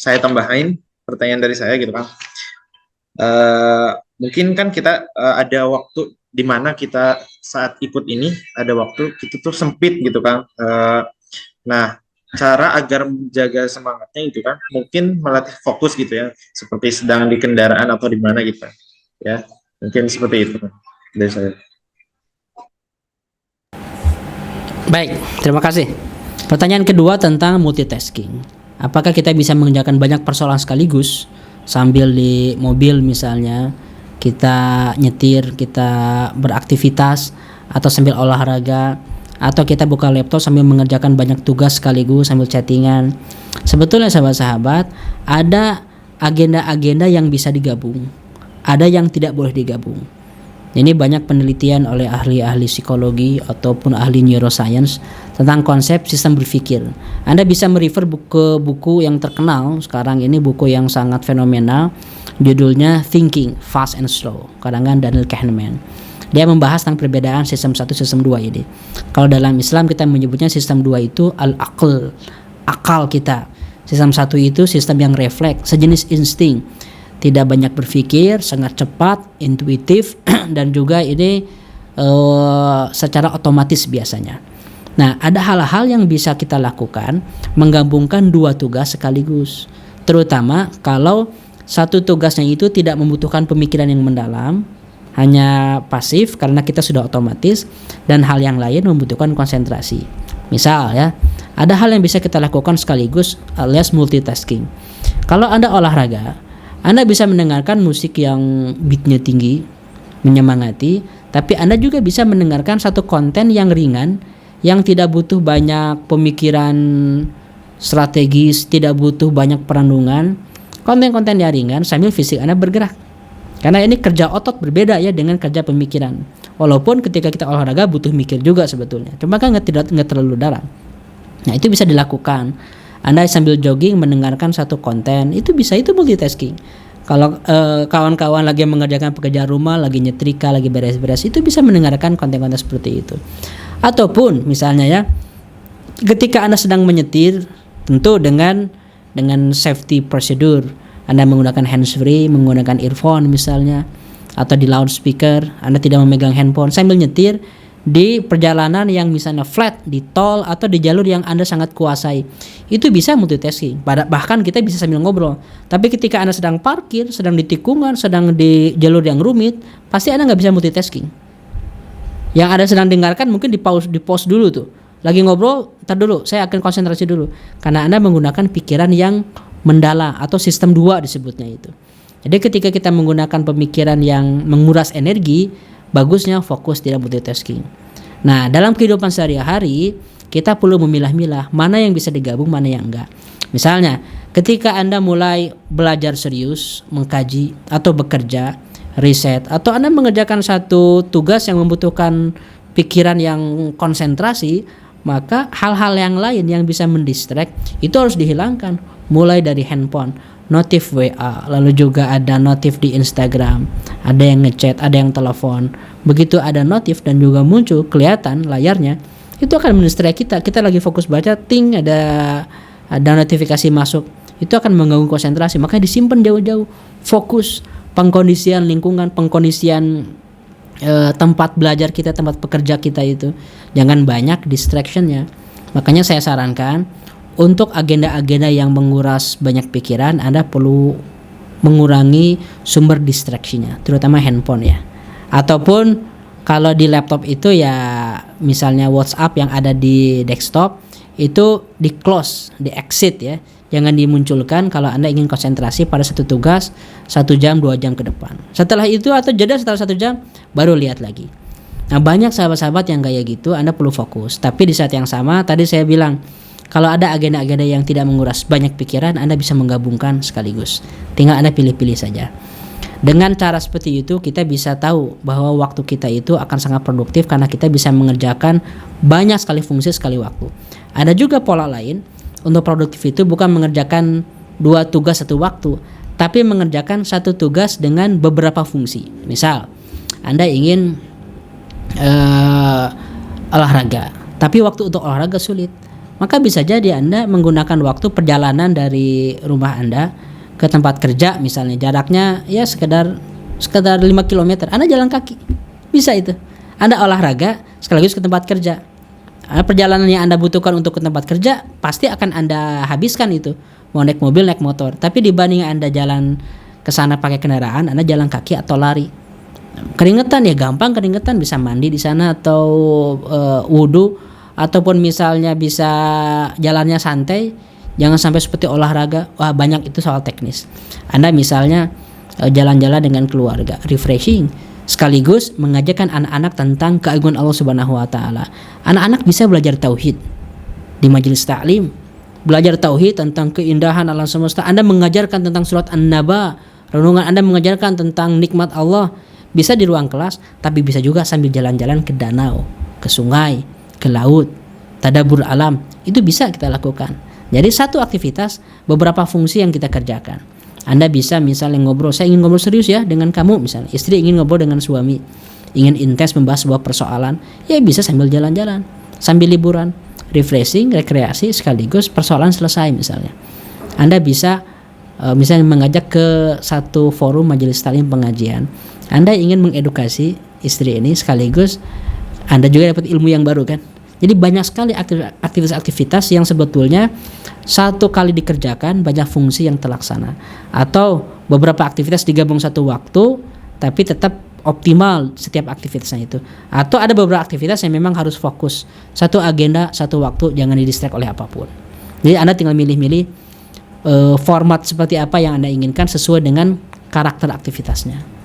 saya tambahin pertanyaan dari saya gitu kan. Eh, Mungkin kan kita ada waktu di mana kita saat ikut ini ada waktu kita tuh sempit gitu kan. Nah, cara agar menjaga semangatnya itu kan mungkin melatih fokus gitu ya, seperti sedang di kendaraan atau di mana gitu ya. Mungkin seperti itu dari saya. Baik, terima kasih. Pertanyaan kedua tentang multitasking. Apakah kita bisa mengerjakan banyak persoalan sekaligus sambil di mobil misalnya, kita nyetir, kita beraktivitas, atau sambil olahraga, atau kita buka laptop sambil mengerjakan banyak tugas sekaligus sambil chattingan. Sebetulnya sahabat-sahabat, ada agenda-agenda yang bisa digabung, ada yang tidak boleh digabung. Ini banyak penelitian oleh ahli-ahli psikologi ataupun ahli neuroscience tentang konsep sistem berpikir. Anda bisa merefer buku yang terkenal sekarang ini, buku yang sangat fenomenal, judulnya Thinking Fast and Slow, karangan Daniel Kahneman. Dia membahas tentang perbedaan sistem 1 sistem 2 ini. Kalau dalam Islam kita menyebutnya sistem 2 itu al-aql, akal kita. Sistem 1 itu sistem yang refleks, sejenis insting. Tidak banyak berpikir, sangat cepat, intuitif, dan juga ini secara otomatis biasanya. Nah, ada hal-hal yang bisa kita lakukan menggabungkan dua tugas sekaligus. Terutama kalau satu tugasnya itu tidak membutuhkan pemikiran yang mendalam, hanya pasif karena kita sudah otomatis, dan hal yang lain membutuhkan konsentrasi. Misal ya, ada hal yang bisa kita lakukan sekaligus alias multitasking. Kalau Anda olahraga, Anda bisa mendengarkan musik yang beatnya tinggi, menyemangati, tapi Anda juga bisa mendengarkan satu konten yang ringan, yang tidak butuh banyak pemikiran strategis, tidak butuh banyak perenungan, konten-konten yang ringan sambil fisik Anda bergerak. Karena ini kerja otot berbeda ya dengan kerja pemikiran. Walaupun ketika kita olahraga butuh mikir juga sebetulnya, cuma kan nggak terlalu dalam. Nah, itu bisa dilakukan. Anda sambil jogging mendengarkan satu konten, itu bisa, itu multitasking. Kalau kawan-kawan lagi mengerjakan pekerjaan rumah, lagi nyetrika, lagi beres-beres, itu bisa mendengarkan konten-konten seperti itu. Ataupun misalnya ya, ketika Anda sedang menyetir, tentu dengan safety procedure, Anda menggunakan handsfree, menggunakan earphone misalnya, atau di loudspeaker, Anda tidak memegang handphone sambil nyetir di perjalanan yang misalnya flat, di tol atau di jalur yang Anda sangat kuasai. Itu bisa multitasking. Bahkan kita bisa sambil ngobrol. Tapi ketika Anda sedang parkir, sedang di tikungan, sedang di jalur yang rumit, pasti Anda nggak bisa multitasking. Yang Anda sedang dengarkan mungkin di pause dulu tuh. Lagi ngobrol, tar dulu, saya akan konsentrasi dulu. Karena Anda menggunakan pikiran yang mendalam atau sistem 2 disebutnya itu. Jadi ketika kita menggunakan pemikiran yang menguras energi, bagusnya fokus tidak multitasking. Nah, dalam kehidupan sehari-hari kita perlu memilah-milah mana yang bisa digabung, mana yang enggak. Misalnya, ketika Anda mulai belajar serius, mengkaji atau bekerja, riset, atau Anda mengerjakan satu tugas yang membutuhkan pikiran yang konsentrasi, maka hal-hal yang lain yang bisa mendistract itu harus dihilangkan. Mulai dari handphone, notif WA, lalu juga ada notif di Instagram, ada yang ngechat, ada yang telepon. Begitu ada notif dan juga muncul kelihatan layarnya, itu akan mendistract kita. Kita lagi fokus baca, ting ada notifikasi masuk, itu akan mengganggu konsentrasi. Makanya disimpan jauh-jauh. Fokus, pengkondisian lingkungan, pengkondisian tempat belajar kita, tempat pekerja kita itu jangan banyak distractionnya. Makanya saya sarankan untuk agenda-agenda yang menguras banyak pikiran, Anda perlu mengurangi sumber distraksinya, terutama handphone ya. Ataupun kalau di laptop itu ya misalnya WhatsApp yang ada di desktop itu di close, di exit ya. Jangan dimunculkan kalau Anda ingin konsentrasi pada satu tugas 1 jam 2 jam ke depan. Setelah itu atau jeda setelah 1 jam baru lihat lagi. Nah, banyak sahabat-sahabat yang kayak gitu, Anda perlu fokus. Tapi di saat yang sama tadi saya bilang, kalau ada agenda-agenda yang tidak menguras banyak pikiran, Anda bisa menggabungkan sekaligus. Tinggal Anda pilih-pilih saja. Dengan cara seperti itu kita bisa tahu bahwa waktu kita itu akan sangat produktif karena kita bisa mengerjakan banyak sekali fungsi sekali waktu. Ada juga pola lain untuk produktif itu, bukan mengerjakan 2 tugas satu waktu, tapi mengerjakan satu tugas dengan beberapa fungsi. Misal, Anda ingin olahraga, tapi waktu untuk olahraga sulit. maka bisa jadi Anda menggunakan waktu perjalanan dari rumah Anda ke tempat kerja misalnya, jaraknya ya sekedar 5 km, Anda jalan kaki. Bisa itu. Anda olahraga sekaligus ke tempat kerja. Perjalanan yang Anda butuhkan untuk ke tempat kerja pasti akan Anda habiskan itu. Mau naik mobil, naik motor. Tapi dibanding Anda jalan ke sana pakai kendaraan, Anda jalan kaki atau lari. Keringetan ya gampang, keringetan bisa mandi di sana atau wudhu, ataupun misalnya bisa jalannya santai, jangan sampai seperti olahraga. Wah, banyak itu soal teknis. Anda misalnya jalan-jalan dengan keluarga, refreshing, sekaligus mengajarkan anak-anak tentang keagungan Allah Subhanahu wa taala. Anak-anak bisa belajar tauhid di majelis taklim, belajar tauhid tentang keindahan alam semesta. Anda mengajarkan tentang surat An-Naba, renungan Anda mengajarkan tentang nikmat Allah, bisa di ruang kelas, tapi bisa juga sambil jalan-jalan ke danau, ke sungai, ke laut, tadabbur alam. Itu bisa kita lakukan. Jadi satu aktivitas, beberapa fungsi yang kita kerjakan. Anda bisa misalnya ngobrol, saya ingin ngobrol serius ya dengan kamu, misalnya istri ingin ngobrol dengan suami, ingin intens membahas sebuah persoalan, ya bisa sambil jalan-jalan, sambil liburan, refreshing, rekreasi, sekaligus persoalan selesai misalnya. Anda bisa misalnya mengajak ke satu forum majelis taklim pengajian, Anda ingin mengedukasi istri ini, sekaligus Anda juga dapat ilmu yang baru kan. Jadi banyak sekali aktivitas-aktivitas yang sebetulnya satu kali dikerjakan, banyak fungsi yang terlaksana. Atau beberapa aktivitas digabung satu waktu, tapi tetap optimal setiap aktivitasnya itu. Atau ada beberapa aktivitas yang memang harus fokus, satu agenda, satu waktu, jangan didistract oleh apapun. Jadi Anda tinggal milih-milih format seperti apa yang Anda inginkan sesuai dengan karakter aktivitasnya.